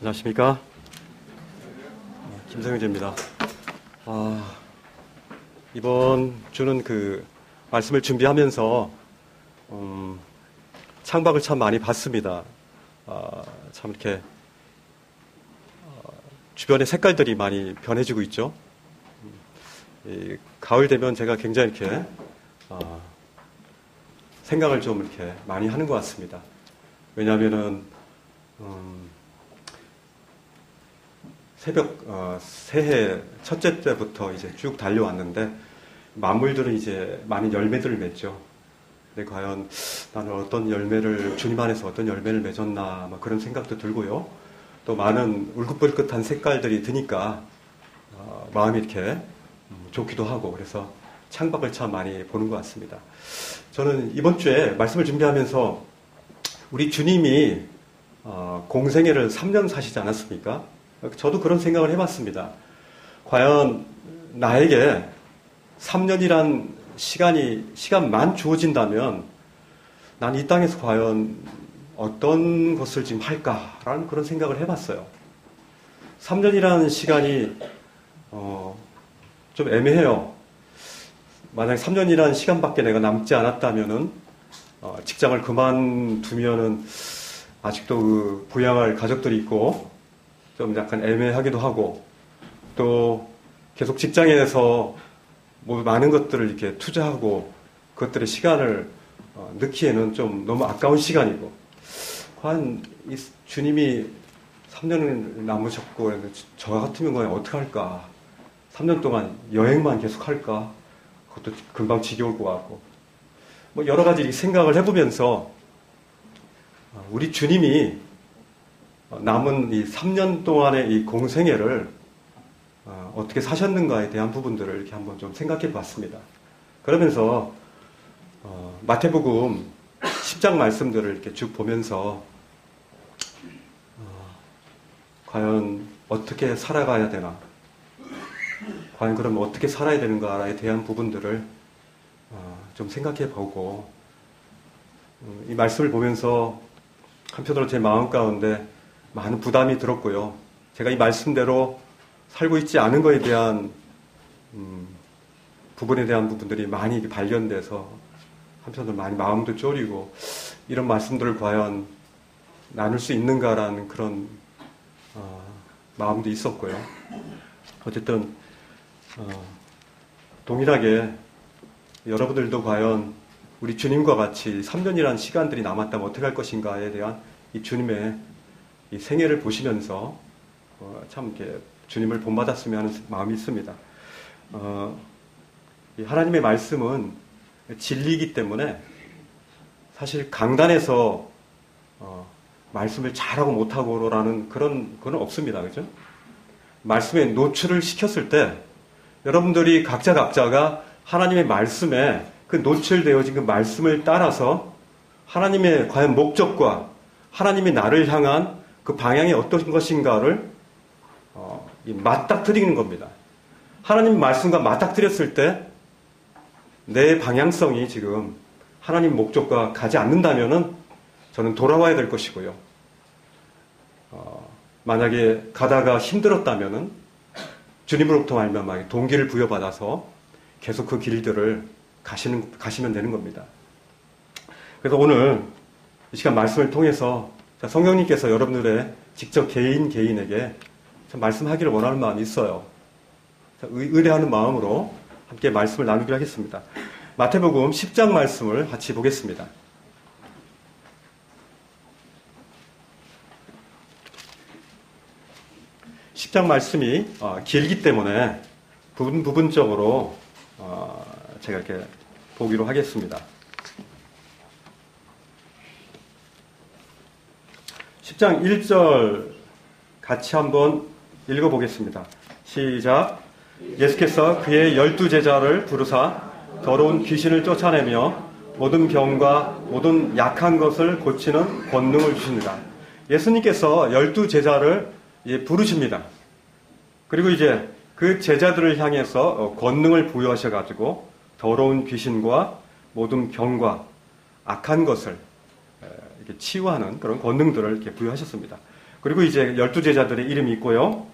안녕하십니까. 김성윤재입니다. 이번 주는 말씀을 준비하면서 창밖을 참 많이 봤습니다. 참 이렇게 주변의 색깔들이 많이 변해지고 있죠. 가을 되면 제가 굉장히 이렇게 생각을 좀 이렇게 많이 하는 것 같습니다. 왜냐하면은 새해 첫째 때부터 이제 쭉 달려왔는데 만물들은 이제 많은 열매들을 맺죠. 근데 과연 나는 어떤 열매를 주님 안에서 어떤 열매를 맺었나 그런 생각도 들고요. 또 많은 울긋불긋한 색깔들이 드니까 마음이 이렇게 좋기도 하고 그래서 창밖을 참 많이 보는 것 같습니다. 저는 이번 주에 말씀을 준비하면서 우리 주님이 공생애를 3년 사시지 않았습니까? 저도 그런 생각을 해봤습니다. 과연 나에게 3년이란 시간만 주어진다면 난 이 땅에서 과연 어떤 것을 지금 할까라는 그런 생각을 해봤어요. 3년이라는 시간이 좀 애매해요. 만약 3년이라는 시간밖에 내가 남지 않았다면은 직장을 그만두면은 아직도 부양할 가족들이 있고 좀 약간 애매하기도 하고 또 계속 직장에서 많은 것들을 이렇게 투자하고 그것들의 시간을 넣기에는 좀 너무 아까운 시간이고 과연 이 주님이 3년을 남으셨고 저 같으면 과연 어떻게 할까? 3년 동안 여행만 계속 할까? 그것도 금방 지겨울 것 같고 여러 가지 생각을 해보면서 우리 주님이 남은 이 3년 동안의 이 공생애를 어떻게 사셨는가에 대한 부분들을 이렇게 한번 좀 생각해 봤습니다. 그러면서 마태복음 10장 말씀들을 이렇게 쭉 보면서 과연 어떻게 살아가야 되나? 과연 그럼 어떻게 살아야 되는가에 대한 부분들을 좀 생각해 보고 이 말씀을 보면서 한편으로 제 마음 가운데 많은 부담이 들었고요. 제가 이 말씀대로 살고 있지 않은 것에 대한 부분에 대한 부분들이 많이 발견돼서 한편으로 많이 마음도 졸이고 이런 말씀들을 과연 나눌 수 있는가라는 그런 마음도 있었고요. 어쨌든 동일하게 여러분들도 과연 우리 주님과 같이 3년이라는 시간들이 남았다면 어떻게 할 것인가에 대한 이 주님의 이 생애를 보시면서 참 이렇게 주님을 본받았으면 하는 마음이 있습니다. 하나님의 말씀은 진리이기 때문에 사실 강단에서 말씀을 잘하고 못하고라는 그런 건 없습니다. 그죠? 말씀에 노출을 시켰을 때 여러분들이 각자가 하나님의 말씀에 그 노출되어진 그 말씀을 따라서 하나님의 과연 목적과 하나님이 나를 향한 그 방향이 어떤 것인가를 맞닥뜨리는 겁니다. 하나님 말씀과 맞닥뜨렸을 때 내 방향성이 지금 하나님 목적과 가지 않는다면은 저는 돌아와야 될 것이고요. 만약에 가다가 힘들었다면은 주님으로부터 말미암아 동기를 부여받아서 계속 그 길들을 가시면 되는 겁니다. 그래서 오늘 이 시간 말씀을 통해서 성령님께서 여러분들의 직접 개인에게 말씀하기를 원하는 마음이 있어요. 의뢰하는 마음으로 함께 말씀을 나누기로 하겠습니다. 마태복음 10장 말씀을 같이 보겠습니다. 10장 말씀이 길기 때문에 부분적으로 제가 이렇게 보기로 하겠습니다. 10장 1절 같이 한번 읽어보겠습니다. 시작. 예수께서 그의 12제자를 부르사 더러운 귀신을 쫓아내며 모든 병과 모든 약한 것을 고치는 권능을 주십니다. 예수님께서 12제자를 부르십니다. 그리고 이제 그 제자들을 향해서 권능을 부여하셔가지고 더러운 귀신과 모든 병과 악한 것을 이렇게 치유하는 그런 권능들을 이렇게 부여하셨습니다. 그리고 이제 12제자들의 이름이 있고요.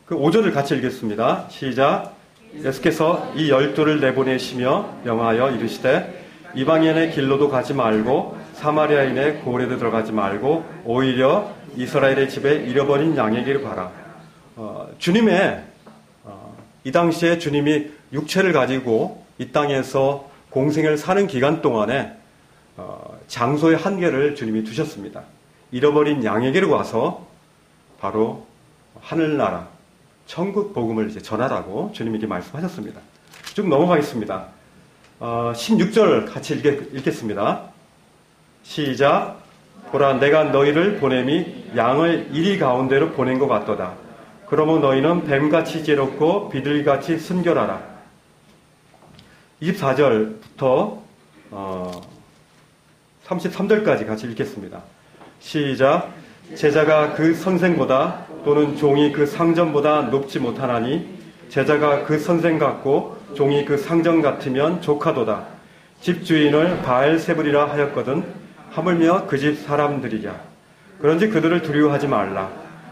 그 5절을 같이 읽겠습니다. 시작. 예수께서 이 12를 내보내시며 명하여 이르시되 이방인의 길로도 가지 말고 사마리아인의 고을에도 들어가지 말고 오히려 이스라엘의 집에 잃어버린 양에게로 가라. 주님의 이 당시에 주님이 육체를 가지고 이 땅에서 공생을 사는 기간 동안에 장소의 한계를 주님이 두셨습니다. 잃어버린 양에게로 와서 바로 하늘나라 천국 복음을 이제 전하라고 주님에게 말씀하셨습니다. 쭉 넘어가겠습니다. 16절 같이 읽겠습니다. 시작. 보라, 내가 너희를 보냄이 양을 이리 가운데로 보낸 것 같도다. 그러므로 너희는 뱀같이 지혜롭고 비둘기같이 순결하라. 24절부터 33절까지 같이 읽겠습니다. 시작. 제자가 그 선생보다 또는 종이 그 상전보다 높지 못하나니 제자가 그 선생 같고 종이 그 상전 같으면 조카도다. 집주인을 바알세불이라 하였거든 하물며 그 집 사람들이랴. 그런지 그들을 두려워하지 말라.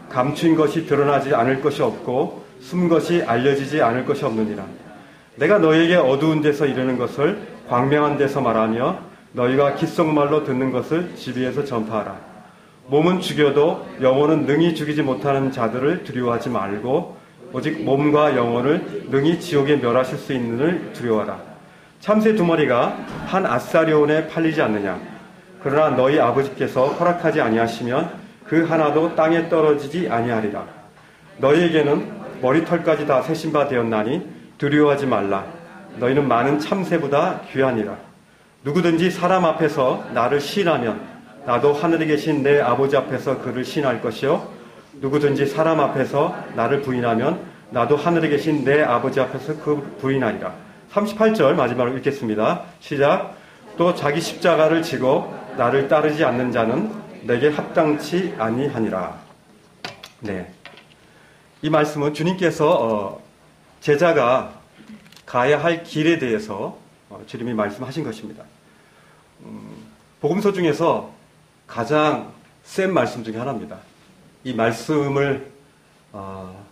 감추인 것이 드러나지 않을 것이 없고 숨은 것이 알려지지 않을 것이 없느니라. 내가 너희에게 어두운 데서 이르는 것을 광명한 데서 말하며 너희가 귓속말로 듣는 것을 지비에서 전파하라. 몸은 죽여도 영혼은 능히 죽이지 못하는 자들을 두려워하지 말고 오직 몸과 영혼을 능히 지옥에 멸하실 수 있는을 두려워하라. 참새 2마리가 한 아사리온에 팔리지 않느냐. 그러나 너희 아버지께서 허락하지 아니하시면 그 하나도 땅에 떨어지지 아니하리라. 너희에게는 머리털까지 다 세신 바 되었나니 두려워하지 말라. 너희는 많은 참새보다 귀하니라. 누구든지 사람 앞에서 나를 시인하면 나도 하늘에 계신 내 아버지 앞에서 그를 시인할 것이요 누구든지 사람 앞에서 나를 부인하면 나도 하늘에 계신 내 아버지 앞에서 그 부인하리라. 38절 마지막으로 읽겠습니다. 시작. 또 자기 십자가를 지고 나를 따르지 않는 자는 내게 합당치 아니하니라. 네, 이 말씀은 주님께서 제자가 가야 할 길에 대해서 주님이 말씀하신 것입니다. 복음서 중에서 가장 센 말씀 중에 하나입니다. 이 말씀을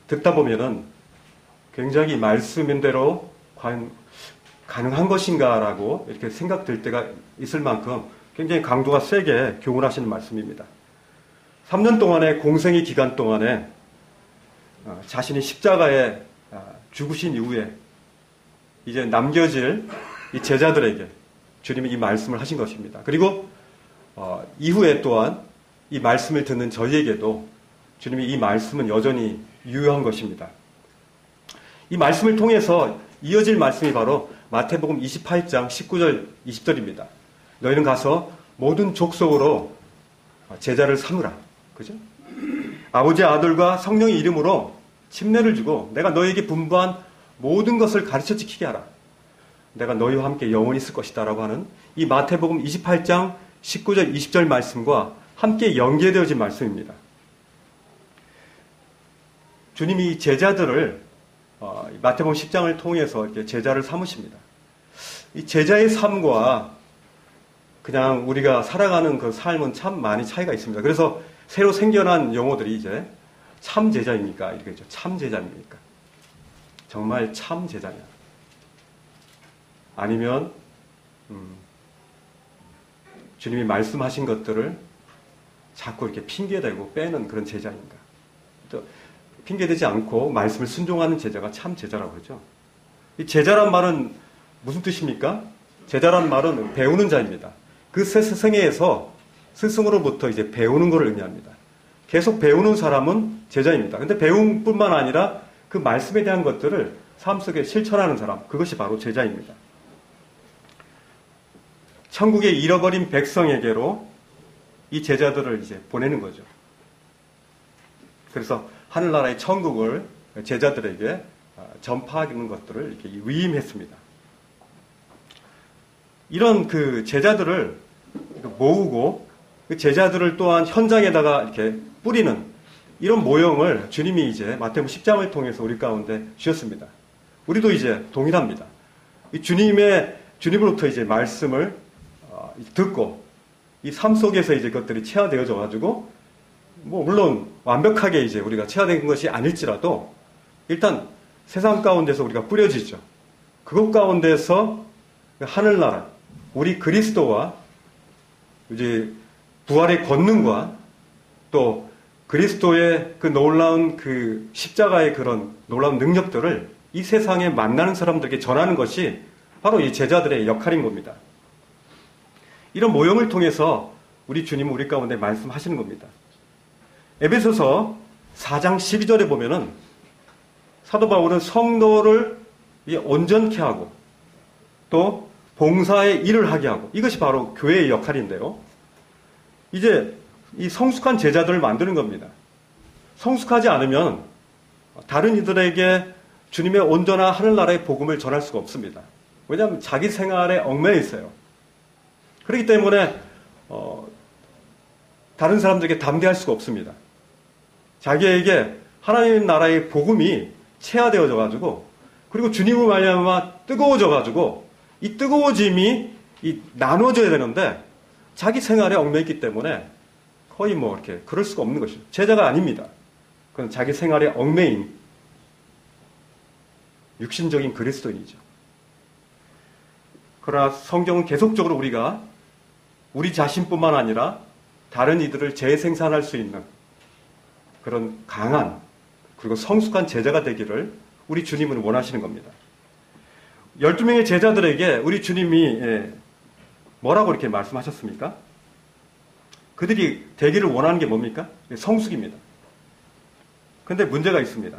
듣다 보면은 굉장히 말씀인대로 과연 가능한 것인가라고 이렇게 생각될 때가 있을 만큼 굉장히 강도가 세게 교훈하시는 말씀입니다. 3년 동안의 공생의 기간 동안에 자신이 십자가에 죽으신 이후에 이제 남겨질 이 제자들에게 주님이 이 말씀을 하신 것입니다. 그리고 이후에 또한 이 말씀을 듣는 저희에게도 주님이 이 말씀은 여전히 유효한 것입니다. 이 말씀을 통해서 이어질 말씀이 바로 마태복음 28장 19절 20절입니다. 너희는 가서 모든 족속으로 제자를 삼으라. 그죠? 아버지, 아들과 성령의 이름으로 침례를 주고 내가 너희에게 분부한 모든 것을 가르쳐 지키게 하라. 내가 너희와 함께 영원히 있을 것이다 라고 하는 이 마태복음 28장 19절 20절 말씀과 함께 연계되어진 말씀입니다. 주님이 제자들을 마태복음 10장을 통해서 이렇게 제자를 삼으십니다. 이 제자의 삶과 그냥 우리가 살아가는 그 삶은 참 많이 차이가 있습니다. 그래서 새로 생겨난 용어들이 이제 참 제자입니까? 이렇게 있죠. 참 제자입니까? 정말 참 제자냐? 아니면 주님이 말씀하신 것들을 자꾸 이렇게 핑계대고 빼는 그런 제자인가? 또 핑계대지 않고 말씀을 순종하는 제자가 참 제자라고 그러죠. 이 제자란 말은 무슨 뜻입니까? 제자란 말은 배우는 자입니다. 그 스승에서 스승으로부터 이제 배우는 것을 의미합니다. 계속 배우는 사람은 제자입니다. 근데 배움뿐만 아니라 그 말씀에 대한 것들을 삶 속에 실천하는 사람, 그것이 바로 제자입니다. 천국에 잃어버린 백성에게로 이 제자들을 이제 보내는 거죠. 그래서 하늘나라의 천국을 제자들에게 전파하는 것들을 이렇게 위임했습니다. 이런 그 제자들을 모으고 그 제자들을 또한 현장에다가 이렇게 뿌리는 이런 모형을 주님이 이제 마태복음 10장을 통해서 우리 가운데 주셨습니다. 우리도 이제 동일합니다. 이 주님으로부터 이제 말씀을 듣고 이 삶 속에서 이제 그것들이 체화되어져 가지고 뭐 물론 완벽하게 이제 우리가 체화된 것이 아닐지라도 일단 세상 가운데서 우리가 뿌려지죠. 그것 가운데서 하늘나라, 우리 그리스도와 이제 부활의 권능과 또 그리스도의 그 놀라운 그 십자가의 그런 놀라운 능력들을 이 세상에 만나는 사람들에게 전하는 것이 바로 이 제자들의 역할인 겁니다. 이런 모형을 통해서 우리 주님은 우리 가운데 말씀하시는 겁니다. 에베소서 4장 12절에 보면은 사도 바울은 성도를 온전케 하고 또 봉사의 일을 하게 하고, 이것이 바로 교회의 역할인데요. 이제 이 성숙한 제자들을 만드는 겁니다. 성숙하지 않으면 다른 이들에게 주님의 온전한 하늘나라의 복음을 전할 수가 없습니다. 왜냐하면 자기 생활에 얽매여 있어요. 그렇기 때문에 다른 사람들에게 담대할 수가 없습니다. 자기에게 하나님 나라의 복음이 체화되어져 가지고, 그리고 주님을 말미암아 뜨거워져 가지고 이 뜨거워짐이 나눠져야 되는데 자기 생활에 얽매있기 때문에 거의 뭐 이렇게 그럴 수가 없는 것이죠. 제자가 아닙니다. 그건 자기 생활에 얽매인 육신적인 그리스도인이죠. 그러나 성경은 계속적으로 우리가 우리 자신뿐만 아니라 다른 이들을 재생산할 수 있는 그런 강한 그리고 성숙한 제자가 되기를 우리 주님은 원하시는 겁니다. 12명의 제자들에게 우리 주님이 뭐라고 이렇게 말씀하셨습니까? 그들이 되기를 원하는 게 뭡니까? 성숙입니다. 그런데 문제가 있습니다.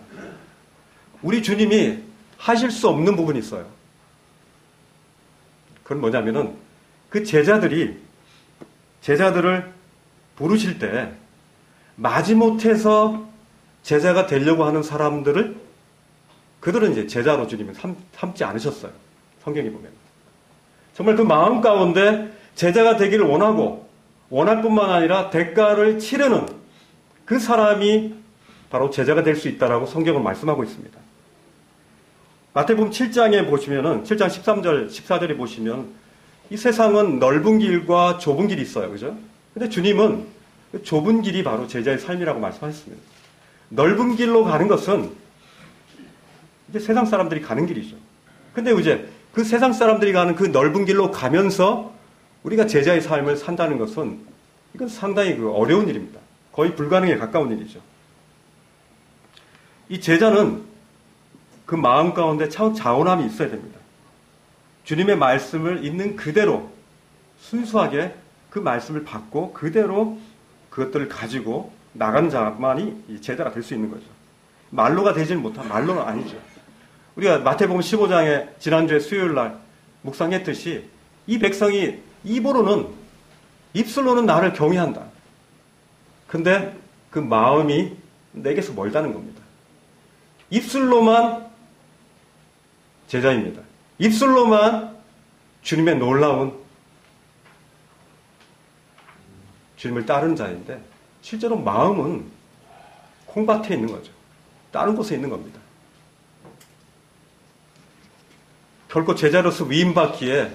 우리 주님이 하실 수 없는 부분이 있어요. 그건 뭐냐면은 그 제자들을 부르실 때 마지못해서 제자가 되려고 하는 사람들을 그들은 이제 제자로 주님은 삼지 않으셨어요. 성경에 보면. 정말 그 마음 가운데 제자가 되기를 원하고 원할 뿐만 아니라 대가를 치르는 그 사람이 바로 제자가 될 수 있다라고 성경은 말씀하고 있습니다. 마태복음 7장에 보시면은 7장 13절, 14절에 보시면 이 세상은 넓은 길과 좁은 길이 있어요. 그죠? 근데 주님은 그 좁은 길이 바로 제자의 삶이라고 말씀하셨습니다. 넓은 길로 가는 것은 이제 세상 사람들이 가는 길이죠. 근데 이제 그 세상 사람들이 가는 그 넓은 길로 가면서 우리가 제자의 삶을 산다는 것은 이건 상당히 어려운 일입니다. 거의 불가능에 가까운 일이죠. 이 제자는 그 마음 가운데 참 자원함이 있어야 됩니다. 주님의 말씀을 있는 그대로 순수하게 그 말씀을 받고 그대로 그것들을 가지고 나간 자만이 이 제자가 될 수 있는 거죠. 말로가 되지는 못한 말로는 아니죠. 우리가 마태복음 15장에 지난주에 수요일 날 묵상했듯이 이 백성이 입술로는 나를 경외한다. 근데 그 마음이 내게서 멀다는 겁니다. 입술로만 제자입니다. 입술로만 주님의 놀라운 주님을 따르는 자인데 실제로 마음은 콩밭에 있는 거죠. 다른 곳에 있는 겁니다. 결코 제자로서 위임받기에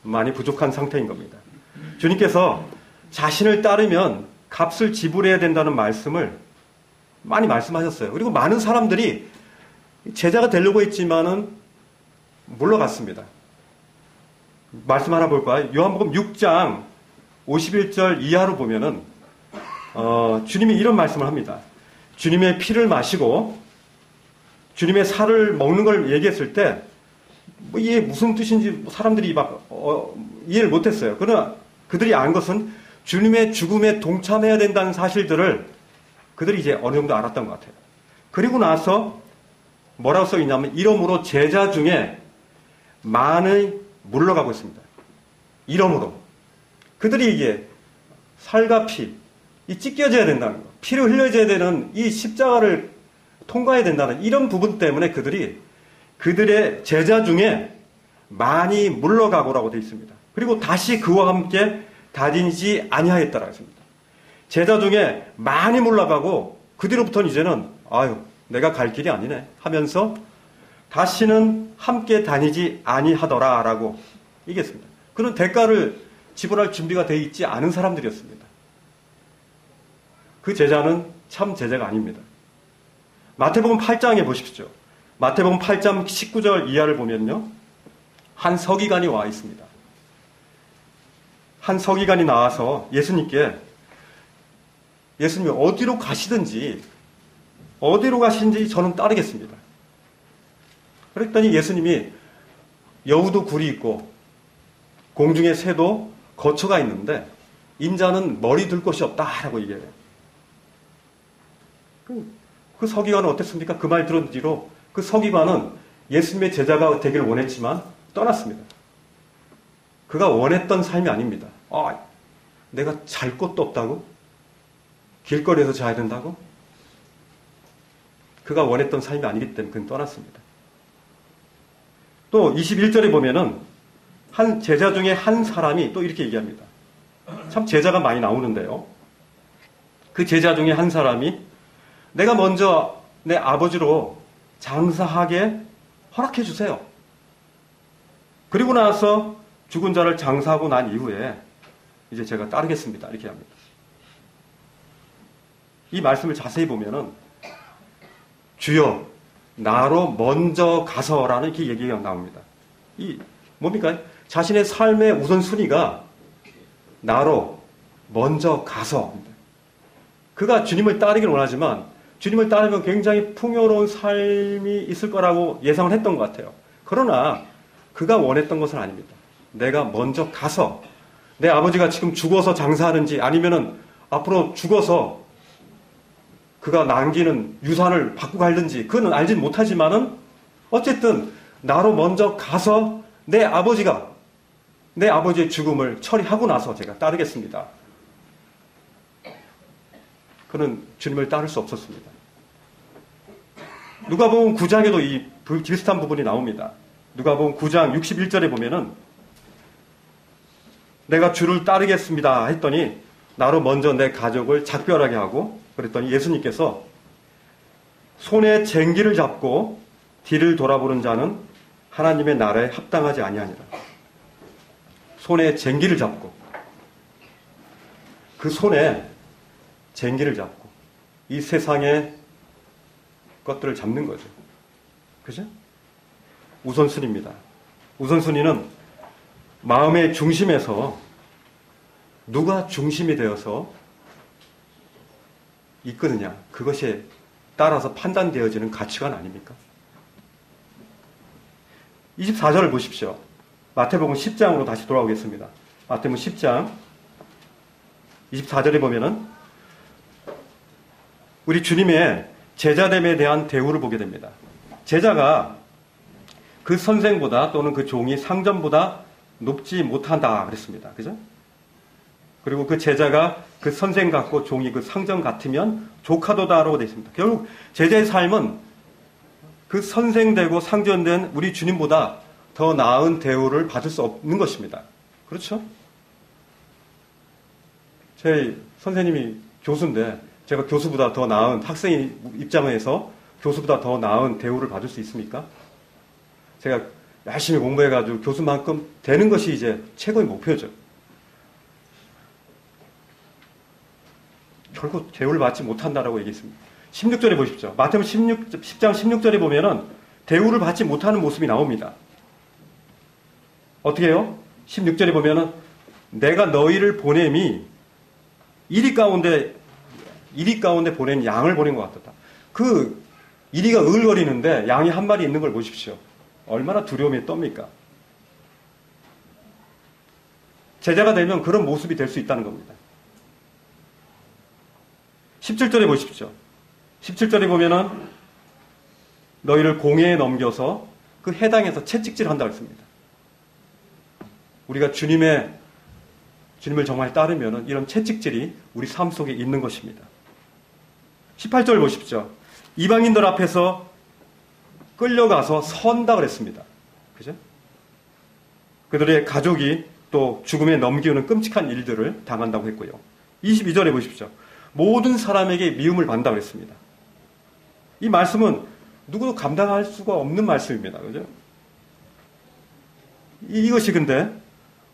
많이 부족한 상태인 겁니다. 주님께서 자신을 따르면 값을 지불해야 된다는 말씀을 많이 말씀하셨어요. 그리고 많은 사람들이 제자가 되려고 했지만은 물러갔습니다. 말씀 하나 볼까요? 요한복음 6장 51절 이하로 보면은 주님이 이런 말씀을 합니다. 주님의 피를 마시고 주님의 살을 먹는 걸 얘기했을 때 이게 무슨 뜻인지 사람들이 막 이해를 못했어요. 그러나 그들이 안 것은 주님의 죽음에 동참해야 된다는 사실들을 그들이 이제 어느 정도 알았던 것 같아요. 그리고 나서 뭐라고 써 있냐면 이러므로 제자 중에 많이 물러가고 있습니다. 이러므로 그들이 이게 살과 피, 이 찢겨져야 된다는 거, 피를 흘려져야 되는 이 십자가를 통과해야 된다는 이런 부분 때문에 그들의 제자 중에 많이 물러가고라고 되어 있습니다. 그리고 다시 그와 함께 다니지 아니하였다라고 했습니다. 제자 중에 많이 물러가고 그 뒤로부터는 이제는 내가 갈 길이 아니네 하면서 다시는 함께 다니지 아니하더라라고 얘기했습니다. 그런 대가를 지불할 준비가 되어 있지 않은 사람들이었습니다. 그 제자는 참 제자가 아닙니다. 마태복음 8장에 보십시오. 마태복음 8장 19절 이하를 보면요. 한 서기관이 와 있습니다. 한 서기관이 나와서 예수님이 어디로 가시든지 저는 따르겠습니다. 그랬더니 예수님이 여우도 굴이 있고 공중의 새도 거처가 있는데 인자는 머리 둘 곳이 없다라고 얘기해요. 그 서기관은 어땠습니까? 그 말 들은 뒤로 그 서기관은 예수님의 제자가 되기를 원했지만 떠났습니다. 그가 원했던 삶이 아닙니다. 내가 잘 곳도 없다고? 길거리에서 자야 된다고? 그가 원했던 삶이 아니기 때문에 그는 떠났습니다. 또 21절에 보면은 한 제자 중에 한 사람이 또 이렇게 얘기합니다. 참 제자가 많이 나오는데요. 그 제자 중에 한 사람이 내가 먼저 내 아버지로 장사하게 허락해 주세요. 그리고 나서 죽은 자를 장사하고 난 이후에 이제 제가 따르겠습니다. 이렇게 합니다. 이 말씀을 자세히 보면은 주여 나로 먼저 가서라는 이렇게 얘기가 나옵니다. 이 뭡니까? 자신의 삶의 우선순위가 나로 먼저 가서. 그가 주님을 따르기를 원하지만 주님을 따르면 굉장히 풍요로운 삶이 있을 거라고 예상을 했던 것 같아요. 그러나 그가 원했던 것은 아닙니다. 내가 먼저 가서 내 아버지가 지금 죽어서 장사하는지 아니면은 앞으로 죽어서 그가 남기는 유산을 받고 갈는지 그는 알진 못하지만은 어쨌든 나로 먼저 가서 내 아버지의 죽음을 처리하고 나서 제가 따르겠습니다. 그는 주님을 따를 수 없었습니다. 누가복음 9장에도 이 비슷한 부분이 나옵니다. 누가복음 9장 61절에 보면은 내가 주를 따르겠습니다 했더니 나로 먼저 내 가족을 작별하게 하고 그랬더니 예수님께서 손에 쟁기를 잡고 뒤를 돌아보는 자는 하나님의 나라에 합당하지 아니하니라. 손에 쟁기를 잡고 그 손에 쟁기를 잡고 이 세상의 것들을 잡는 거죠. 그죠? 우선순위입니다. 우선순위는 마음의 중심에서 누가 중심이 되어서 이끄느냐, 그것에 따라서 판단되어지는 가치관 아닙니까? 24절을 보십시오. 마태복음 10장으로 다시 돌아오겠습니다. 마태복음 10장 24절에 보면은 우리 주님의 제자됨에 대한 대우를 보게 됩니다. 제자가 그 선생보다 또는 그 종이 상전보다 높지 못한다 그랬습니다. 그죠? 그리고 그 제자가 그 선생 같고 종이 그 상전 같으면 조카도다라고 되어 있습니다. 결국 제자의 삶은 그 선생되고 상전된 우리 주님보다 더 나은 대우를 받을 수 없는 것입니다. 그렇죠? 제 선생님이 교수인데 제가 교수보다 더 나은 학생의 입장에서 교수보다 더 나은 대우를 받을 수 있습니까? 제가 열심히 공부해가지고 교수만큼 되는 것이 이제 최고의 목표죠. 결국 대우를 받지 못한다라고 얘기했습니다. 16절에 보십시오. 마태복음 10장 16절에 보면은 대우를 받지 못하는 모습이 나옵니다. 어떻게 해요? 16절에 보면은 내가 너희를 보냄이 이리 가운데 보낸 양을 보낸 것 같았다. 그 이리가 을거리는데 양이 한 마리 있는 걸 보십시오. 얼마나 두려움이 떱니까? 제자가 되면 그런 모습이 될 수 있다는 겁니다. 17절에 보십시오. 17절에 보면은 너희를 공회에 넘겨서 그 해당에서 채찍질 한다고 했습니다. 우리가 주님을 정말 따르면은 이런 채찍질이 우리 삶 속에 있는 것입니다. 18절 보십시오. 이방인들 앞에서 끌려가서 선다 그랬습니다. 그죠? 그들의 가족이 또 죽음에 넘기는 끔찍한 일들을 당한다고 했고요. 22절에 보십시오. 모든 사람에게 미움을 받는다고 그랬습니다. 이 말씀은 누구도 감당할 수가 없는 말씀입니다. 그죠? 이것이 근데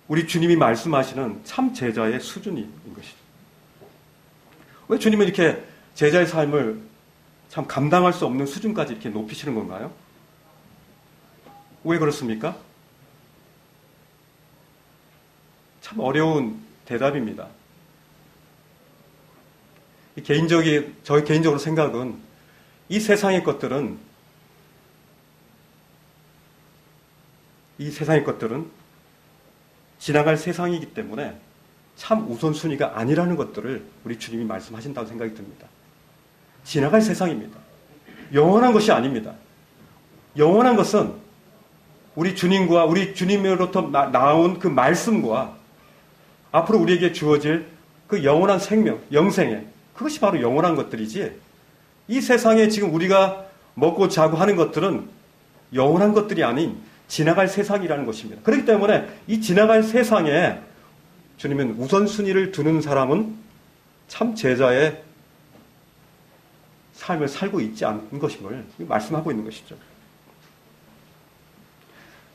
우리 주님이 말씀하시는 참 제자의 수준인 것이죠. 왜 주님은 이렇게 제자의 삶을 참 감당할 수 없는 수준까지 이렇게 높이시는 건가요? 왜 그렇습니까? 참 어려운 대답입니다. 저의 개인적으로 생각은 이 세상의 것들은 지나갈 세상이기 때문에 참 우선순위가 아니라는 것들을 우리 주님이 말씀하신다고 생각이 듭니다. 지나갈 세상입니다. 영원한 것이 아닙니다. 영원한 것은 우리 주님과 우리 주님으로부터 나온 그 말씀과 앞으로 우리에게 주어질 그 영원한 생명, 영생에 그것이 바로 영원한 것들이지 이 세상에 지금 우리가 먹고 자고 하는 것들은 영원한 것들이 아닌 지나갈 세상이라는 것입니다. 그렇기 때문에 이 지나갈 세상에 주님은 우선순위를 두는 사람은 참 제자의 삶을 살고 있지 않은 것임을 말씀하고 있는 것이죠.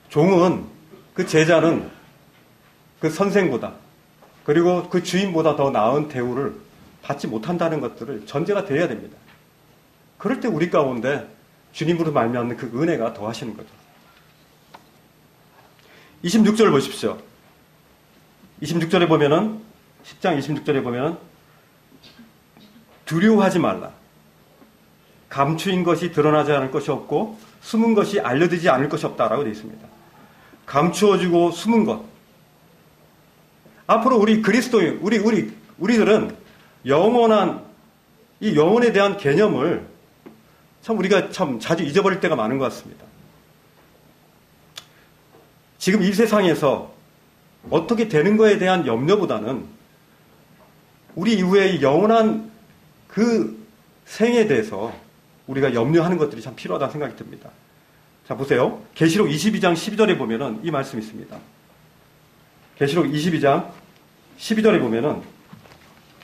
종은 그 제자는 그 선생보다 그리고 그 주인보다 더 나은 대우를 받지 못한다는 것들을 전제가 되어야 됩니다. 그럴 때 우리 가운데 주님으로 말미암는 그 은혜가 더하시는 거죠. 26절을 보십시오. 26절에 보면은 10장 26절에 보면 두려워하지 말라. 감추인 것이 드러나지 않을 것이 없고 숨은 것이 알려지지 않을 것이 없다라고 되어 있습니다. 감추어지고 숨은 것. 앞으로 우리 그리스도인, 우리들은 영원한, 이 영혼에 대한 개념을 참 우리가 참 자주 잊어버릴 때가 많은 것 같습니다. 지금 이 세상에서 어떻게 되는 거에 대한 염려보다는 우리 이후에 영원한 그 생에 대해서 우리가 염려하는 것들이 참 필요하다는 생각이 듭니다. 자, 보세요. 계시록 22장 12절에 보면은 이 말씀이 있습니다. 계시록 22장 12절에 보면은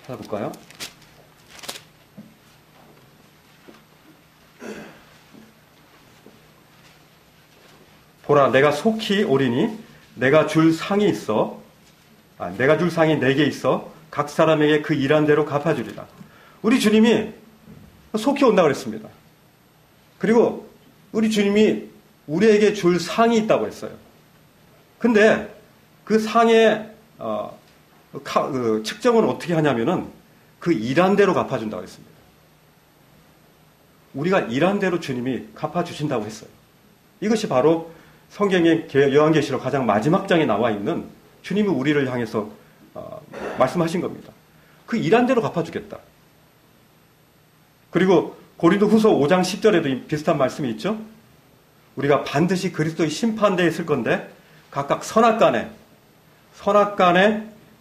찾아볼까요? 보라, 내가 속히 오리니 내가 줄 상이 내게 있어 각 사람에게 그 일한 대로 갚아주리라. 우리 주님이 속히 온다고 그랬습니다. 그리고 우리 주님이 우리에게 줄 상이 있다고 했어요. 근데 그 상의 측정은 어떻게 하냐면은 그 일한 대로 갚아준다고 했습니다. 우리가 일한 대로 주님이 갚아주신다고 했어요. 이것이 바로 성경의 요한계시록 가장 마지막 장에 나와 있는 주님이 우리를 향해서 말씀하신 겁니다. 그 일한 대로 갚아주겠다. 그리고 고린도후서 5장 10절에도 비슷한 말씀이 있죠. 우리가 반드시 그리스도의 심판대에 있을 건데 각각 선악간에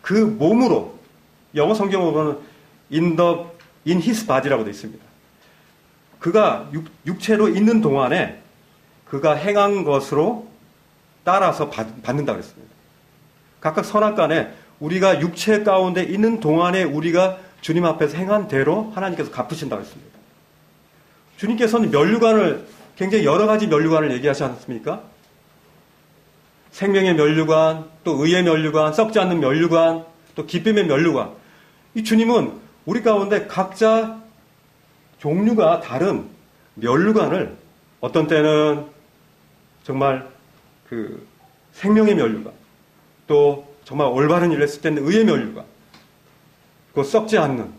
그 몸으로, 영어 성경으로는 in his body라고 되어 있습니다. 그가 육체로 있는 동안에 그가 행한 것으로 따라서 받는다고 했습니다. 각각 선악간에 우리가 육체 가운데 있는 동안에 우리가 주님 앞에서 행한 대로 하나님께서 갚으신다고 했습니다. 주님께서는 면류관을, 굉장히 여러 가지 면류관을 얘기하지 않습니까? 생명의 면류관, 또 의의 면류관, 썩지 않는 면류관, 또 기쁨의 면류관. 이 주님은 우리 가운데 각자 종류가 다른 면류관을 어떤 때는 정말 그 생명의 면류관, 또 정말 올바른 일을 했을 때는 의의 면류관, 그 썩지 않는,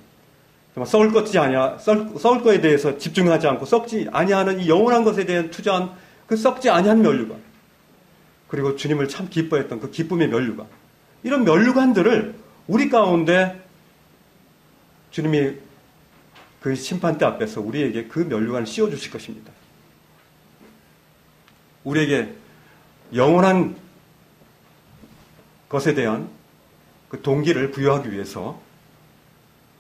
정말 썩을 거에 대해서 집중하지 않고 썩지 아니하는 이 영원한 것에 대한 투자한 그 썩지 아니한 면류관, 그리고 주님을 참 기뻐했던 그 기쁨의 면류관, 이런 면류관들을 우리 가운데 주님이 그 심판대 앞에서 우리에게 그 면류관을 씌워주실 것입니다. 우리에게 영원한 것에 대한 그 동기를 부여하기 위해서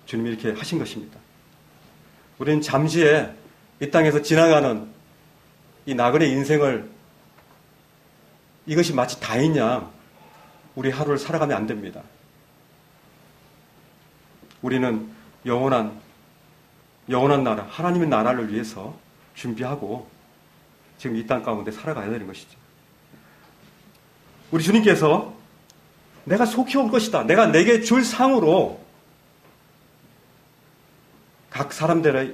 주님이 이렇게 하신 것입니다. 우리는 잠시에 이 땅에서 지나가는 이 나그네 인생을 이것이 마치 다인 양 우리 하루를 살아가면 안 됩니다. 우리는 영원한 나라, 하나님의 나라를 위해서 준비하고 지금 이 땅 가운데 살아가야 되는 것이죠. 우리 주님께서 내가 속히 올 것이다. 내가 내게 줄 상으로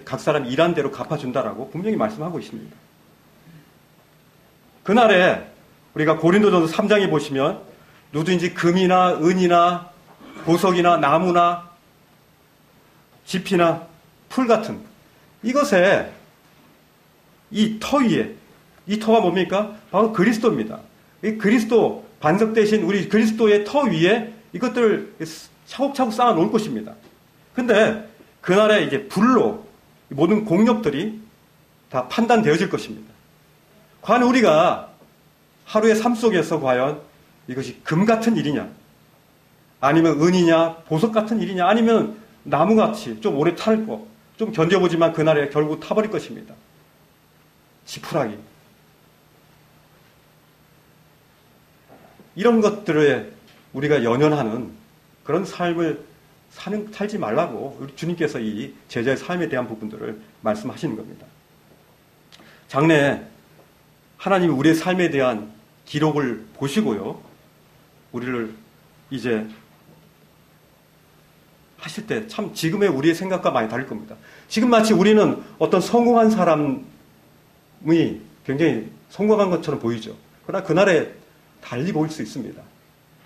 각 사람 일한 대로 갚아준다라고 분명히 말씀하고 있습니다. 그날에 우리가 고린도전서 3장에 보시면 누구든지 금이나 은이나 보석이나 나무나 지피나 풀 같은 이것에 이 터 위에, 이 터가 뭡니까? 바로 그리스도입니다. 이 그리스도 반석 대신 우리 그리스도의 터 위에 이것들을 차곡차곡 쌓아 놓을 것입니다. 근데 그날에 이제 불로 모든 공력들이 다 판단되어질 것입니다. 과연 우리가 하루의 삶 속에서 과연 이것이 금 같은 일이냐, 아니면 은이냐, 보석 같은 일이냐, 아니면 나무같이 좀 오래 탈 거, 좀 견뎌보지만 그날에 결국 타버릴 것입니다. 지푸라기. 이런 것들에 우리가 연연하는 그런 삶을 살지 말라고 우리 주님께서 이 제자의 삶에 대한 부분들을 말씀하시는 겁니다. 장래에 하나님이 우리의 삶에 대한 기록을 보시고요, 우리를 이제 하실 때 참 지금의 우리의 생각과 많이 다를 겁니다. 지금 마치 우리는 어떤 성공한 사람이 굉장히 성공한 것처럼 보이죠. 그러나 그날에 달리 보일 수 있습니다.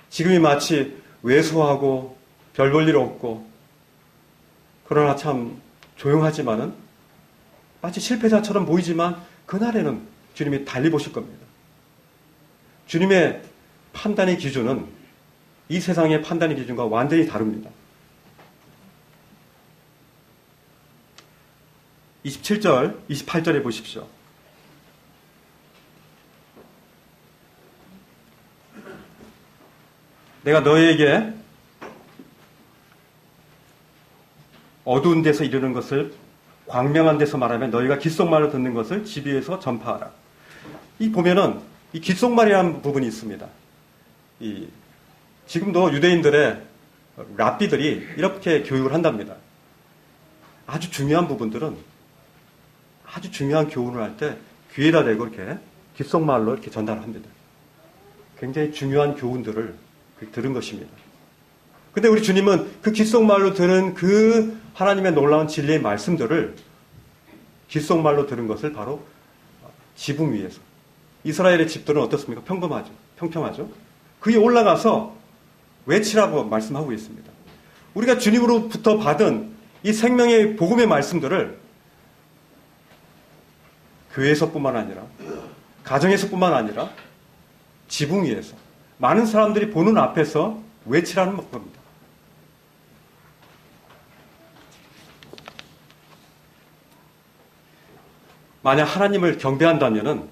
지금이 마치 왜소하고 별 볼 일 없고 그러나 참 조용하지만은 마치 실패자처럼 보이지만 그날에는 주님이 달리 보실 겁니다. 주님의 판단의 기준은 이 세상의 판단의 기준과 완전히 다릅니다. 27절, 28절에 보십시오. 내가 너희에게 어두운 데서 이르는 것을 광명한 데서 말하면 너희가 귓속말로 듣는 것을 집 위에서 전파하라. 이 보면은 이 귓속말이라는 부분이 있습니다. 지금도 유대인들의 랍비들이 이렇게 교육을 한답니다. 아주 중요한 부분들은 아주 중요한 교훈을 할 때 귀에다 대고 이렇게 귓속말로 이렇게 전달을 합니다. 굉장히 중요한 교훈들을 들은 것입니다. 근데 우리 주님은 그 귓속말로 들은 그 하나님의 놀라운 진리의 말씀들을 귓속말로 들은 것을 바로 지붕 위에서, 이스라엘의 집들은 어떻습니까? 평평하죠. 그 위에 올라가서 외치라고 말씀하고 있습니다. 우리가 주님으로부터 받은 이 생명의 복음의 말씀들을 교회에서뿐만 아니라 가정에서뿐만 아니라 지붕 위에서 많은 사람들이 보는 앞에서 외치라는 겁니다. 만약 하나님을 경배한다면은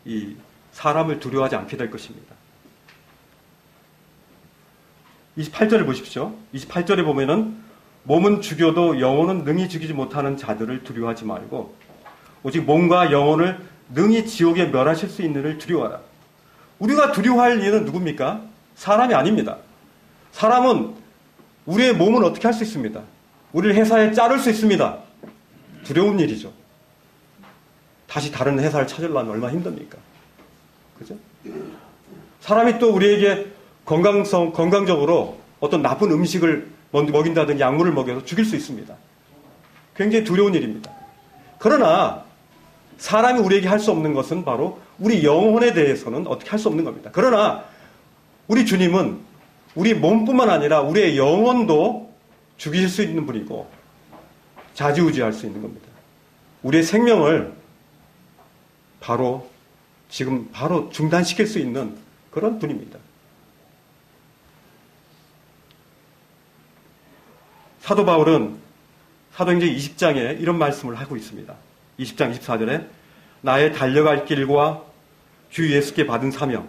이 사람을 두려워하지 않게 될 것입니다. 28절을 보십시오. 28절에 보면은 몸은 죽여도 영혼은 능히 죽이지 못하는 자들을 두려워하지 말고 오직 몸과 영혼을 능히 지옥에 멸하실 수 있는 이를 두려워하라. 우리가 두려워할 이는 누굽니까? 사람이 아닙니다. 사람은 우리의 몸은 어떻게 할 수 있습니다. 우리를 회사에 자를 수 있습니다. 두려운 일이죠. 다시 다른 회사를 찾으려면 얼마나 힘듭니까? 그죠? 사람이 또 우리에게 건강적으로 어떤 나쁜 음식을 먹인다든지 약물을 먹여서 죽일 수 있습니다. 굉장히 두려운 일입니다. 그러나 사람이 우리에게 할 수 없는 것은 바로 우리 영혼에 대해서는 어떻게 할 수 없는 겁니다. 그러나 우리 주님은 우리 몸뿐만 아니라 우리의 영혼도 죽이실 수 있는 분이고 좌지우지할 수 있는 겁니다. 우리의 생명을 지금 바로 중단시킬 수 있는 그런 분입니다. 사도 바울은 사도행전 20장에 이런 말씀을 하고 있습니다. 20장 24절에 나의 달려갈 길과 주 예수께 받은 사명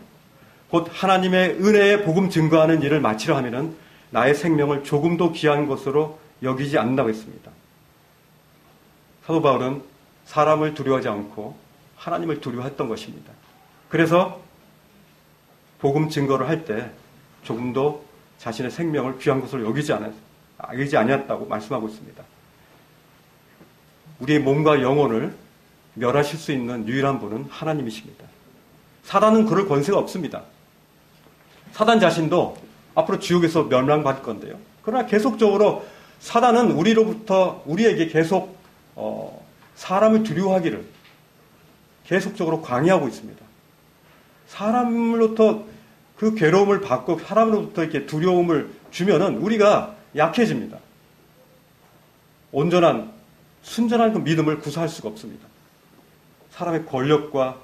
곧 하나님의 은혜의 복음 증거하는 일을 마치려 하면은 나의 생명을 조금도 귀한 것으로 여기지 않는다고 했습니다. 사도 바울은 사람을 두려워하지 않고 하나님을 두려워했던 것입니다. 그래서 복음 증거를 할 때 조금도 자신의 생명을 귀한 것으로 여기지 아니었다고 말씀하고 있습니다. 우리의 몸과 영혼을 멸하실 수 있는 유일한 분은 하나님이십니다. 사단은 그럴 권세가 없습니다. 사단 자신도 앞으로 지옥에서 멸망받을 건데요. 그러나 계속적으로 사단은 우리에게 계속 사람을 두려워하기를 계속적으로 강요하고 있습니다. 사람으로부터 그 괴로움을 받고 사람으로부터 이렇게 두려움을 주면은 우리가 약해집니다. 온전한 순전한 그 믿음을 구사할 수가 없습니다. 사람의 권력과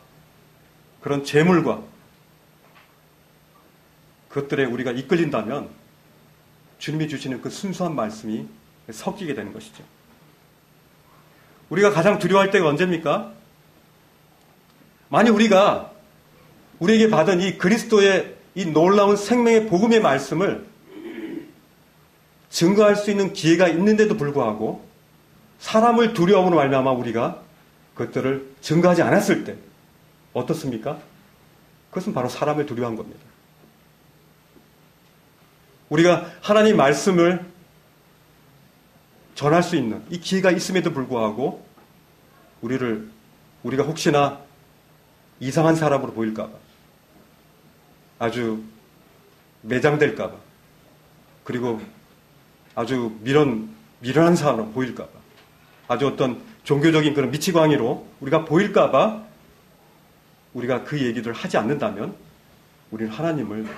그런 재물과 그것들에 우리가 이끌린다면 주님이 주시는 그 순수한 말씀이 섞이게 되는 것이죠. 우리가 가장 두려워할 때가 언제입니까? 만약 우리에게 받은 이 그리스도의 이 놀라운 생명의 복음의 말씀을 증거할 수 있는 기회가 있는데도 불구하고 사람을 두려움으로 말미암아 우리가 그것들을 증거하지 않았을 때 어떻습니까? 그것은 바로 사람을 두려워한 겁니다. 우리가 하나님 말씀을 전할 수 있는 이 기회가 있음에도 불구하고 우리가 혹시나 이상한 사람으로 보일까봐, 아주 매장될까봐, 그리고 아주 미련한 사람으로 보일까봐, 아주 어떤 종교적인 그런 미치광이로 우리가 보일까봐 우리가 그 얘기를 하지 않는다면 우리는 하나님을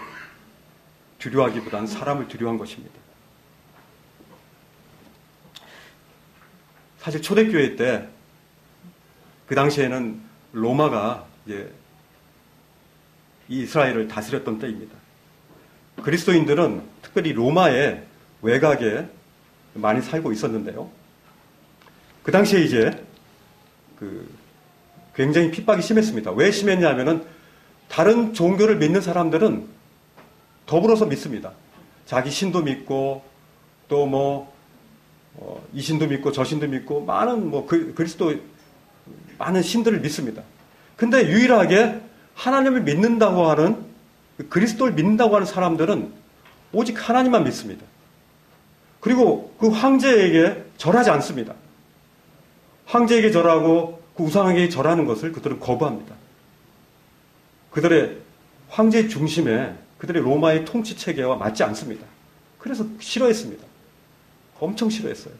두려워하기보다는 사람을 두려워한 것입니다. 사실 초대교회 때 그 당시에는 로마가 이제 이스라엘을 다스렸던 때입니다. 그리스도인들은 특별히 로마의 외곽에 많이 살고 있었는데요. 그 당시에 이제 굉장히 핍박이 심했습니다. 왜 심했냐면은 다른 종교를 믿는 사람들은 더불어서 믿습니다. 자기 신도 믿고 또 이 신도 믿고 저 신도 믿고 많은 그리스도 많은 신들을 믿습니다. 근데 유일하게 하나님을 믿는다고 하는 그리스도를 믿는다고 하는 사람들은 오직 하나님만 믿습니다. 그리고 그 황제에게 절하지 않습니다. 황제에게 절하고 그 우상에게 절하는 것을 그들은 거부합니다. 그들의 황제의 중심에 그들의 로마의 통치 체계와 맞지 않습니다. 그래서 싫어했습니다. 엄청 싫어했어요.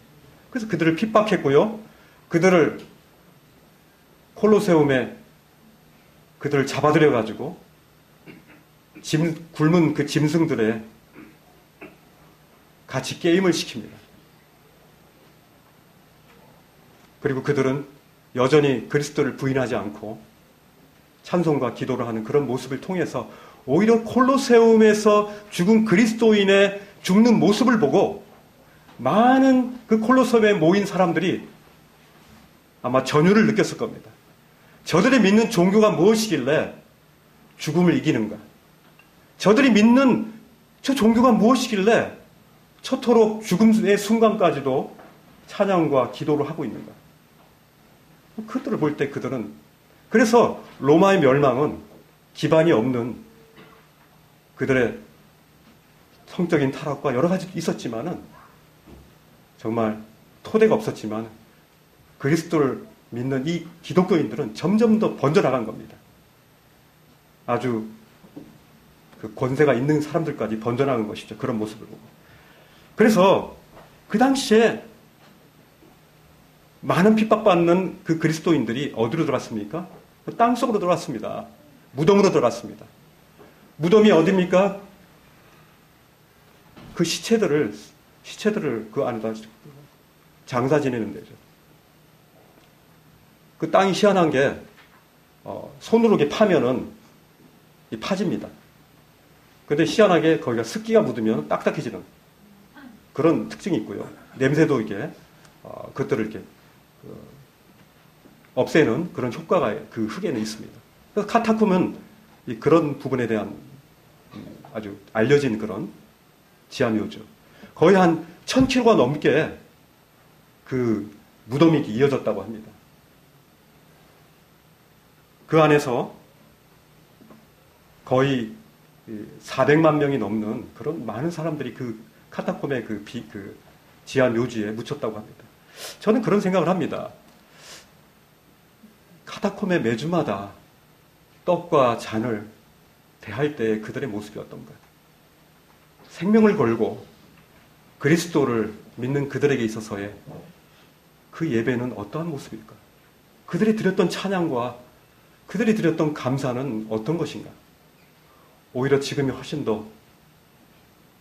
그래서 그들을 핍박했고요. 그들을 콜로세움에 그들을 잡아들여가지고 굶은 그 짐승들에 같이 게임을 시킵니다. 그리고 그들은 여전히 그리스도를 부인하지 않고 찬송과 기도를 하는 그런 모습을 통해서 오히려 콜로세움에서 죽은 그리스도인의 죽는 모습을 보고 많은 그 콜로세움에 모인 사람들이 아마 전율을 느꼈을 겁니다. 저들이 믿는 종교가 무엇이길래 죽음을 이기는가? 저들이 믿는 저 종교가 무엇이길래 저토록 죽음의 순간까지도 찬양과 기도를 하고 있는가? 그들을 볼 때 그들은 그래서 로마의 멸망은 기반이 없는 그들의 성적인 타락과 여러 가지 있었지만은 정말 토대가 없었지만 그리스도를 믿는 이 기독교인들은 점점 더 번져나간 겁니다. 아주 그 권세가 있는 사람들까지 번져나간 것이죠. 그런 모습을 보고. 그래서 그 당시에 많은 핍박받는 그 그리스도인들이 어디로 들어갔습니까? 땅속으로 들어갔습니다. 무덤으로 들어갔습니다. 무덤이 어디입니까? 그 시체들을 그 안에다 장사 지내는 데죠. 그 땅이 희한한 게 손으로 이렇게 파면은 파집니다. 근데 희한하게 거기가 습기가 묻으면 딱딱해지는 그런 특징이 있고요. 냄새도 이게 그것들을 이렇게 없애는 그런 효과가 그 흙에는 있습니다. 그래서 카타콤은 그런 부분에 대한 아주 알려진 그런 지하묘죠. 거의 한 1000km가 넘게 그 무덤이 이어졌다고 합니다. 그 안에서 거의 400만 명이 넘는 그런 많은 사람들이 그 카타콤의 그 지하 묘지에 묻혔다고 합니다. 저는 그런 생각을 합니다. 카타콤의 매주마다 떡과 잔을 대할 때 그들의 모습이 어떤가? 생명을 걸고 그리스도를 믿는 그들에게 있어서의 그 예배는 어떠한 모습일까? 그들이 드렸던 찬양과 그들이 드렸던 감사는 어떤 것인가? 오히려 지금이 훨씬 더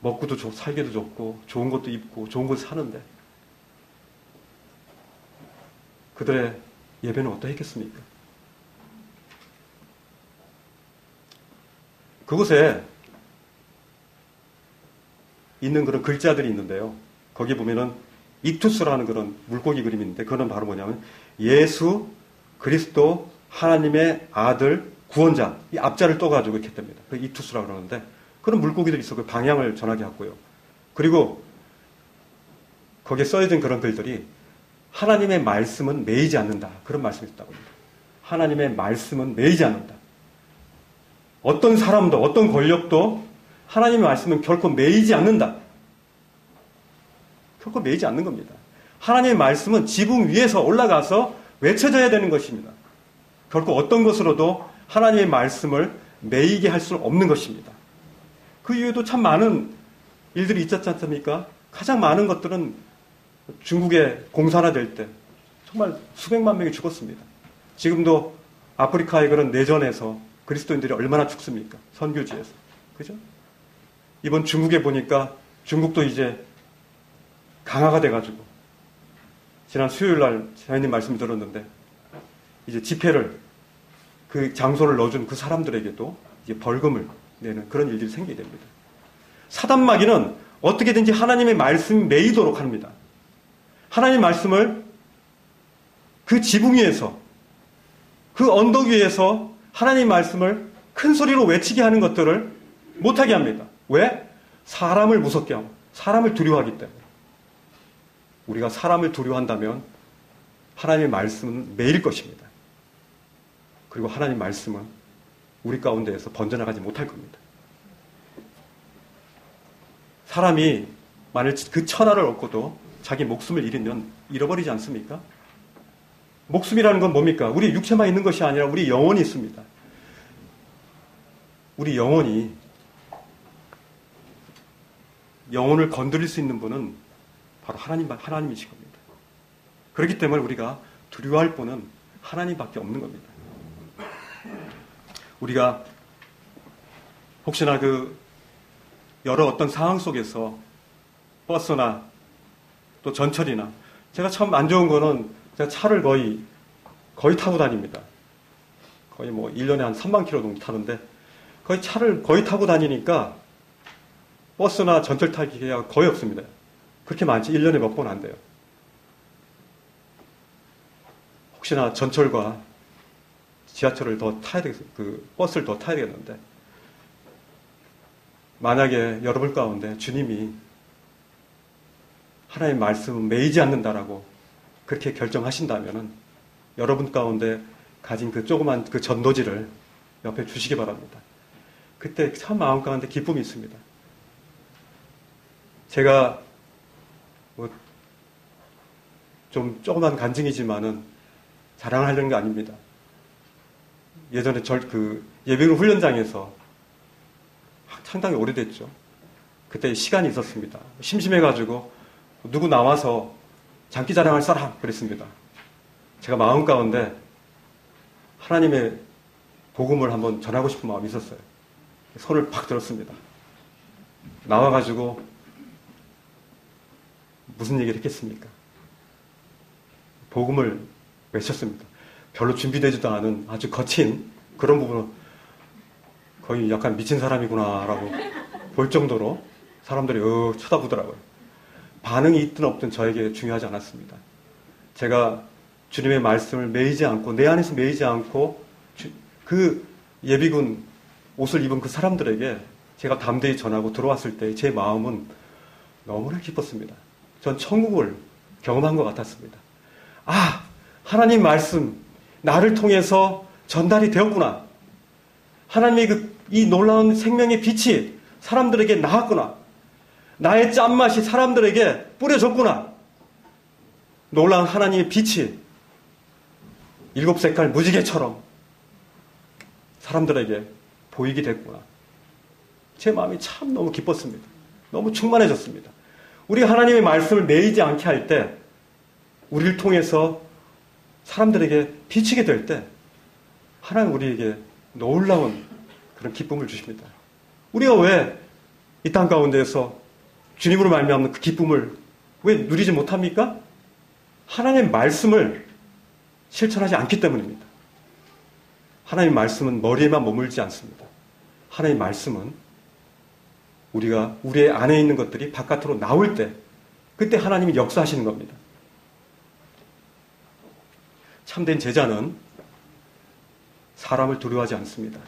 먹고도 좋고 살기도 좋고 좋은 것도 입고 좋은 곳에 사는데 그들의 예배는 어떠했겠습니까? 그곳에 있는 그런 글자들이 있는데요. 거기 보면은 이투스라는 그런 물고기 그림이 있는데 그거는 바로 뭐냐면 예수 그리스도 하나님의 아들 구원자 이 앞자를 떠가지고 이렇게 됩니다. 그 이투스라고 그러는데 그런 물고기들이 있어 그 방향을 전하게 하고요. 그리고 거기에 써있는 그런 글들이 하나님의 말씀은 매이지 않는다. 그런 말씀이 있다고 합니다. 하나님의 말씀은 매이지 않는다. 어떤 사람도 어떤 권력도 하나님의 말씀은 결코 매이지 않는다. 결코 매이지 않는 겁니다. 하나님의 말씀은 지붕 위에서 올라가서 외쳐져야 되는 것입니다. 결코 어떤 것으로도 하나님의 말씀을 매이게 할 수는 없는 것입니다. 그 이유도 참 많은 일들이 있었지 않습니까? 가장 많은 것들은 중국에 공산화될 때 정말 수백만 명이 죽었습니다. 지금도 아프리카의 그런 내전에서 그리스도인들이 얼마나 죽습니까? 선교지에서. 그죠? 이번 중국에 보니까 중국도 이제 강화가 돼가지고 지난 수요일 날 자연님 말씀 들었는데 이제 집회를 그 장소를 넣어준 그 사람들에게도 이제 벌금을 내는 그런 일들이 생기게 됩니다. 사단마귀는 어떻게든지 하나님의 말씀이 매이도록 합니다. 하나님의 말씀을 그 지붕 위에서 그 언덕 위에서 하나님의 말씀을 큰 소리로 외치게 하는 것들을 못하게 합니다. 왜? 사람을 무섭게 하고 사람을 두려워하기 때문에. 우리가 사람을 두려워한다면 하나님의 말씀은 매일 것입니다. 그리고 하나님의 말씀은 우리 가운데에서 번져나가지 못할 겁니다. 사람이 만일 그 천하를 얻고도 자기 목숨을 잃으면 잃어버리지 않습니까? 목숨이라는 건 뭡니까? 우리 육체만 있는 것이 아니라 우리 영혼이 있습니다. 우리 영혼을 건드릴 수 있는 분은 바로 하나님이신 겁니다. 그렇기 때문에 우리가 두려워할 분은 하나님밖에 없는 겁니다. 우리가 혹시나 그 여러 어떤 상황 속에서 버스나 또 전철이나 제가 참 안 좋은 거는 제가 차를 거의 타고 다닙니다. 거의 뭐 1년에 한 3만 킬로 정도 타는데 거의 차를 거의 타고 다니니까 버스나 전철 탈 기회가 거의 없습니다. 그렇게 많지 1년에 몇 번 안 돼요. 혹시나 전철과 지하철을 더 타야 버스를 더 타야 되겠는데 만약에 여러분 가운데 주님이 하나님의 말씀은 매이지 않는다라고 그렇게 결정하신다면은 여러분 가운데 가진 그 조그만 그 전도지를 옆에 주시기 바랍니다. 그때 참 마음 가운데 기쁨이 있습니다. 제가 뭐 좀 조그만 간증이지만은 자랑을 하려는 게 아닙니다. 예전에 예비군 훈련장에서 상당히 오래됐죠. 그때 시간이 있었습니다. 심심해가지고 누구 나와서 장기 자랑할 사람 그랬습니다. 제가 마음 가운데 하나님의 복음을 한번 전하고 싶은 마음이 있었어요. 손을 팍 들었습니다. 나와가지고 무슨 얘기를 했겠습니까? 복음을 외쳤습니다. 별로 준비되지도 않은 아주 거친 그런 부분은 거의 약간 미친 사람이구나라고 볼 정도로 사람들이 쳐다보더라고요. 반응이 있든 없든 저에게 중요하지 않았습니다. 제가 주님의 말씀을 매이지 않고 내 안에서 매이지 않고 그 예비군 옷을 입은 그 사람들에게 제가 담대히 전하고 들어왔을 때 제 마음은 너무나 기뻤습니다. 전 천국을 경험한 것 같았습니다. 하나님 말씀 나를 통해서 전달이 되었구나. 하나님의 이 놀라운 생명의 빛이 사람들에게 나왔구나. 나의 짠맛이 사람들에게 뿌려졌구나. 놀라운 하나님의 빛이 7색깔 무지개처럼 사람들에게 보이게 됐구나. 제 마음이 참 너무 기뻤습니다. 너무 충만해졌습니다. 우리가 하나님의 말씀을 매이지 않게 할 때, 우리를 통해서 사람들에게 비치게 될 때, 하나님 우리에게 놀라운 그런 기쁨을 주십니다. 우리가 왜 이 땅 가운데에서 주님으로 말미암는 그 기쁨을 왜 누리지 못합니까? 하나님의 말씀을 실천하지 않기 때문입니다. 하나님의 말씀은 머리에만 머물지 않습니다. 하나님의 말씀은 우리가 우리의 안에 있는 것들이 바깥으로 나올 때, 그때 하나님이 역사하시는 겁니다. 참된 제자는 사람을 두려워하지 않습니다.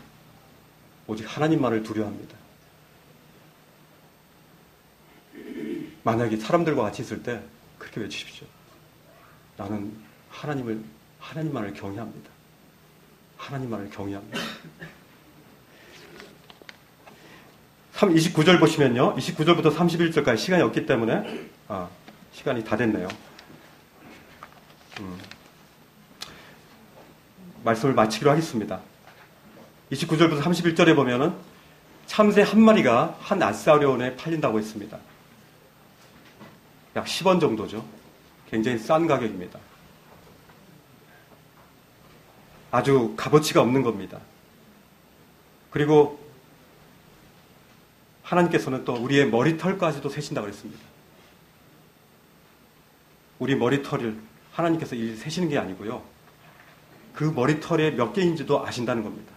오직 하나님만을 두려워합니다. 만약에 사람들과 같이 있을 때 그렇게 외치십시오. 나는 하나님만을 경외합니다. 하나님만을 경외합니다. 29절 보시면요. 29절부터 31절까지 시간이 없기 때문에 시간이 다 됐네요. 말씀을 마치기로 하겠습니다. 29절부터 31절에 보면은 참새 한 마리가 한 아사리온에 팔린다고 했습니다. 약 10원 정도죠. 굉장히 싼 가격입니다. 아주 값어치가 없는 겁니다. 그리고 하나님께서는 또 우리의 머리털까지도 세신다고 그랬습니다. 우리 머리털을 하나님께서 세시는 게 아니고요. 그 머리털에 몇 개인지도 아신다는 겁니다.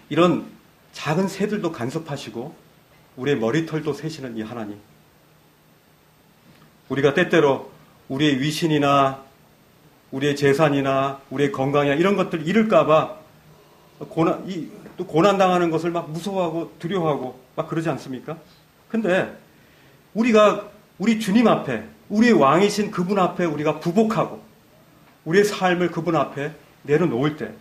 이런 작은 새들도 간섭하시고 우리의 머리털도 세시는 이 하나님. 우리가 때때로 우리의 위신이나 우리의 재산이나 우리의 건강이나 이런 것들 잃을까봐 또 고난당하는 것을 막 무서워하고 두려워하고 막 그러지 않습니까? 근데 우리가 우리 주님 앞에, 우리의 왕이신 그분 앞에 우리가 부복하고 우리의 삶을 그분 앞에 내려놓을 때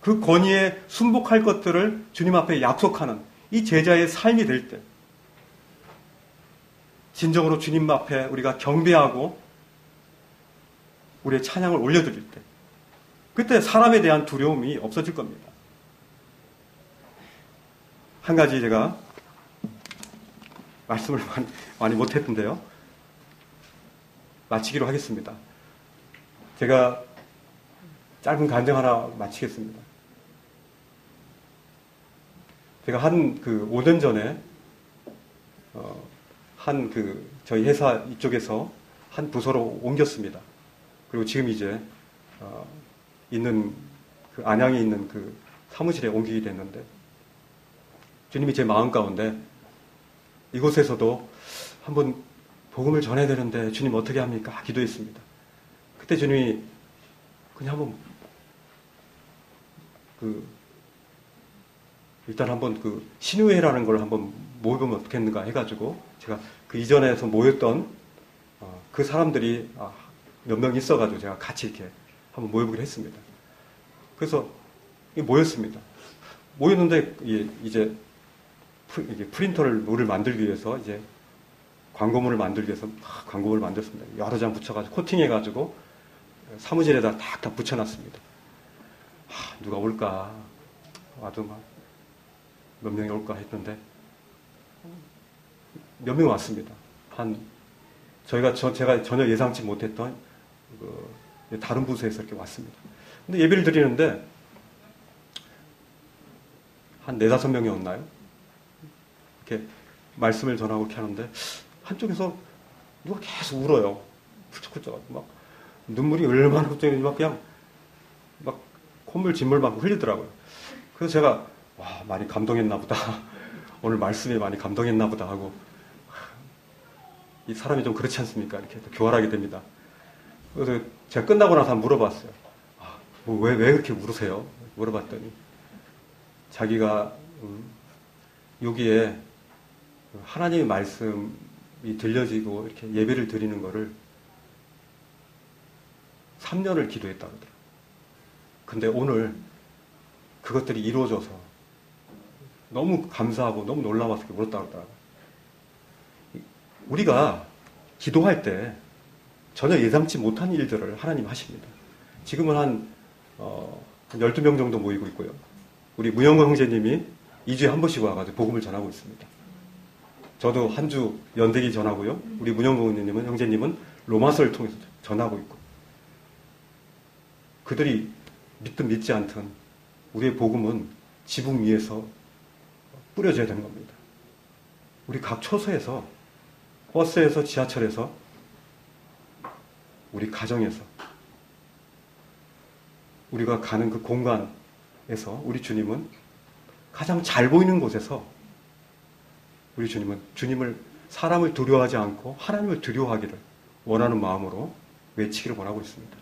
그 권위에 순복할 것들을 주님 앞에 약속하는 이 제자의 삶이 될 때 진정으로 주님 앞에 우리가 경배하고 우리의 찬양을 올려드릴 때 그때 사람에 대한 두려움이 없어질 겁니다. 한 가지 제가 말씀을 많이 못했는데요. 마치기로 하겠습니다. 제가 짧은 간증 하나 마치겠습니다. 제가 5년 전에 저희 회사 이쪽에서 한 부서로 옮겼습니다. 그리고 지금 이제 안양에 있는 그 사무실에 옮기게 됐는데 주님이 제 마음 가운데 이곳에서도 한번 복음을 전해야 되는데 주님 어떻게 합니까? 기도했습니다. 그때 주님이 그냥 한번 일단 한번 신우회라는 걸 한번 모여보면 어떻겠는가 해가지고 제가 그 이전에서 모였던 그 사람들이 몇 명 있어가지고 제가 같이 이렇게 한번 모여보기로 했습니다. 그래서 모였습니다. 모였는데 이제 프린터를 만들기 위해서 이제 광고물을 만들기 위해서 광고물을 만들었습니다. 여러 장 붙여가지고 코팅해가지고 사무실에다 탁 붙여놨습니다. 누가 올까? 와도 몇 명이 올까 했는데 몇 명 왔습니다. 제가 전혀 예상치 못했던 다른 부서에서 이렇게 왔습니다. 근데 예배를 드리는데 한 4-5명이 왔나요? 이렇게 말씀을 전하고 이렇게 하는데 한쪽에서 누가 계속 울어요. 훌쩍훌쩍 막 눈물이 얼마나 훌쩍인지 막 그냥 막 콧물 진물 막 흘리더라고요. 그래서 제가 많이 감동했나 보다. 오늘 말씀이 많이 감동했나 보다 하고 이 사람이 좀 그렇지 않습니까? 이렇게 교활하게 됩니다. 그래서 제가 끝나고 나서 한번 물어봤어요. 왜 그렇게 울으세요? 물어봤더니 자기가 여기에 하나님의 말씀이 들려지고 이렇게 예배를 드리는 거를 3년을 기도했다고 그러더라고요. 근데 오늘 그것들이 이루어져서 너무 감사하고 너무 놀라워서 울었다고 그러더라고요. 우리가 기도할 때 전혀 예상치 못한 일들을 하나님 하십니다. 지금은 한 12명 정도 모이고 있고요. 우리 무영광 형제님이 2주에 한 번씩 와가지고 복음을 전하고 있습니다. 저도 한 주 연대기 전하고요. 우리 문영국 의원님은, 형제님은 로마서를 통해서 전하고 있고, 그들이 믿든 믿지 않든 우리의 복음은 지붕 위에서 뿌려져야 되는 겁니다. 우리 각 초소에서, 버스에서, 지하철에서, 우리 가정에서, 우리가 가는 그 공간에서 우리 주님은 가장 잘 보이는 곳에서 우리 주님은 주님을, 사람을 두려워하지 않고 하나님을 두려워하기를 원하는 마음으로 외치기를 원하고 있습니다.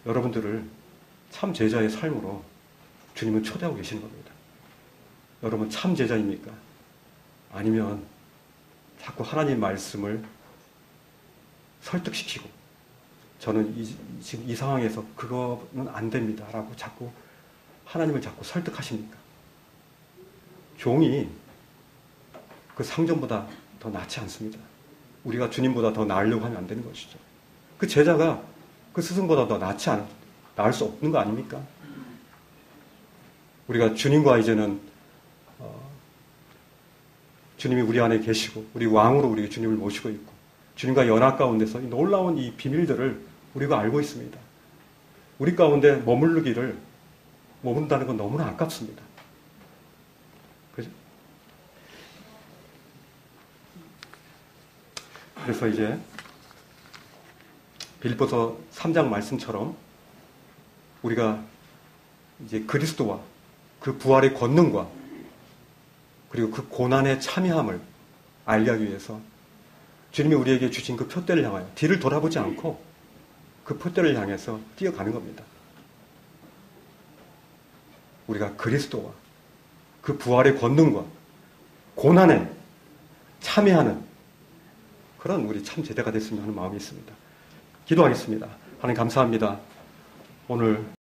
여러분들을 참 제자의 삶으로 주님은 초대하고 계시는 겁니다. 여러분 참 제자입니까? 아니면 자꾸 하나님 말씀을 설득시키고 저는 지금 이 상황에서 그거는 안 됩니다 라고 자꾸 하나님을 자꾸 설득하십니까? 종이 그 상전보다 더 낫지 않습니다. 우리가 주님보다 더 나으려고 하면 안 되는 것이죠. 그 제자가 그 스승보다 더 나을 수 없는 거 아닙니까? 우리가 주님과 이제는 주님이 우리 안에 계시고 우리 왕으로 우리 주님을 모시고 있고 주님과 연합 가운데서 놀라운 이 비밀들을 우리가 알고 있습니다. 우리 가운데 머문다는 건 너무나 아깝습니다. 그죠? 그래서 이제 빌립보서 3장 말씀처럼 우리가 이제 그리스도와 그 부활의 권능과 그리고 그 고난의 참여함을 알게 하기 위해서 주님이 우리에게 주신 그 표대를 향하여 뒤를 돌아보지 않고 그 표대를 향해서 뛰어가는 겁니다. 우리가 그리스도와 그 부활의 권능과 고난에 참여하는 그런 우리 참 제자가 됐으면 하는 마음이 있습니다. 기도하겠습니다. 하나님 감사합니다. 오늘